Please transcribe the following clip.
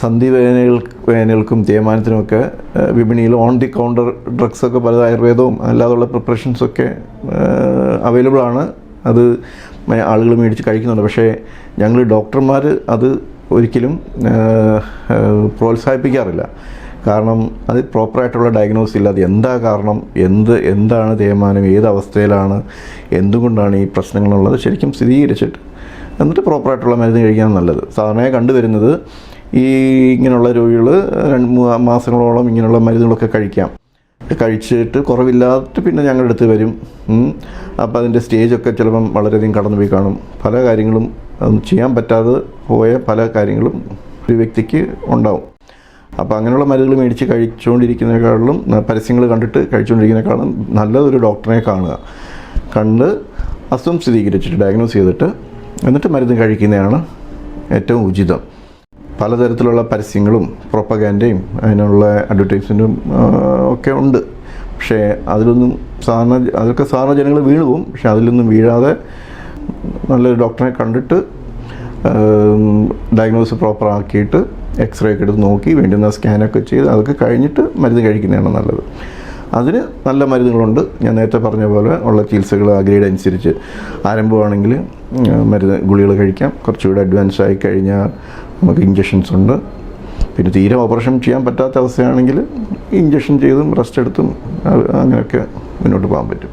സന്ധി വേദനകൾക്കും തേയ്മാനത്തിനുമൊക്കെ വിപണിയിൽ on the counter ഡ്രഗ്സൊക്കെ പല ആയുർവേദവും അല്ലാതുള്ള പ്രിപ്പറേഷൻസൊക്കെ അവൈലബിൾ ആണ്. അത് ആളുകൾ മേടിച്ച് കഴിക്കുന്നുണ്ട്. പക്ഷേ ഞങ്ങൾ ഡോക്ടർമാർ അത് ഒരിക്കലും പ്രോത്സാഹിപ്പിക്കാറില്ല. കാരണം അത് പ്രോപ്പറായിട്ടുള്ള ഡയഗ്നോസിസ് ഇല്ല. അത് എന്താ കാരണം, എന്താണ് തേയ്മാനം, ഏത് അവസ്ഥയിലാണ്, എന്തുകൊണ്ടാണ് ഈ പ്രശ്നങ്ങളുള്ളത് ശരിക്കും സ്ഥിരീകരിച്ചിട്ട് എന്നിട്ട് പ്രോപ്പറായിട്ടുള്ള മരുന്ന് കഴിക്കാൻ നല്ലത്. സാധാരണയായി കണ്ടുവരുന്നത് ഇങ്ങനെയുള്ള രോഗികൾ 2-3 മാസങ്ങളോളം ഇങ്ങനെയുള്ള മരുന്നുകളൊക്കെ കഴിച്ചിട്ട് കുറവില്ലാത്ത പിന്നെ ഞങ്ങളുടെ അടുത്ത് വരും. അപ്പോൾ അതിൻ്റെ സ്റ്റേജൊക്കെ ചിലപ്പം വളരെയധികം കടന്നു പോയി കാണും. പല കാര്യങ്ങളും ചെയ്യാൻ പറ്റാതെ പോയ പല കാര്യങ്ങളും ഒരു വ്യക്തിക്ക് ഉണ്ടാവും. അപ്പോൾ അങ്ങനെയുള്ള മരുന്നുകൾ മേടിച്ച് കഴിച്ചുകൊണ്ടിരിക്കുന്നതിനേക്കാളും പരസ്യങ്ങൾ കണ്ടിട്ട് കഴിച്ചുകൊണ്ടിരിക്കുന്നതിനേക്കാളും നല്ലതൊരു ഡോക്ടറെ കണ്ട് അസുഖം സ്ഥിരീകരിച്ചിട്ട് ഡയഗ്നോസ് ചെയ്തിട്ട് എന്നിട്ട് മരുന്ന് കഴിക്കുന്നതാണ് ഏറ്റവും ഉചിതം. പലതരത്തിലുള്ള പരസ്യങ്ങളും പ്രൊപ്പഗാൻഡയും അതിനുള്ള അഡ്വർടൈസ്മെൻറ്റും ഒക്കെ ഉണ്ട്. പക്ഷേ അതൊക്കെ സാധാരണ ജനങ്ങൾ വീണു പോകും. പക്ഷേ അതിലൊന്നും വീഴാതെ നല്ലൊരു ഡോക്ടറെ കണ്ടിട്ട് ഡയഗ്നോസ് പ്രോപ്പർ ആക്കിയിട്ട് എക്സ്റേ ഒക്കെ എടുത്ത് നോക്കി വേണ്ടുന്ന സ്കാനൊക്കെ ചെയ്ത് അതൊക്കെ കഴിഞ്ഞിട്ട് മരുന്ന് കഴിക്കുന്നതാണ് നല്ലത്. അതിന് നല്ല മരുന്നുകളുണ്ട്. ഞാൻ നേരത്തെ പറഞ്ഞ പോലെ ഉള്ള ചികിത്സകൾ ആ ഗ്രേഡ് അനുസരിച്ച് ആരംഭമാണെങ്കിൽ ഗുളികൾ കഴിക്കാം. കുറച്ചുകൂടെ അഡ്വാൻസ് ആയി കഴിഞ്ഞാൽ നമുക്ക് ഇഞ്ചക്ഷൻസ് ഉണ്ട്. പിന്നെ തീരെ ഓപ്പറേഷൻ ചെയ്യാൻ പറ്റാത്ത അവസ്ഥയാണെങ്കിൽ ഇഞ്ചക്ഷൻ ചെയ്തും റെസ്റ്റ് എടുത്തും അങ്ങനെയൊക്കെ മുന്നോട്ട് പോകാൻ പറ്റും.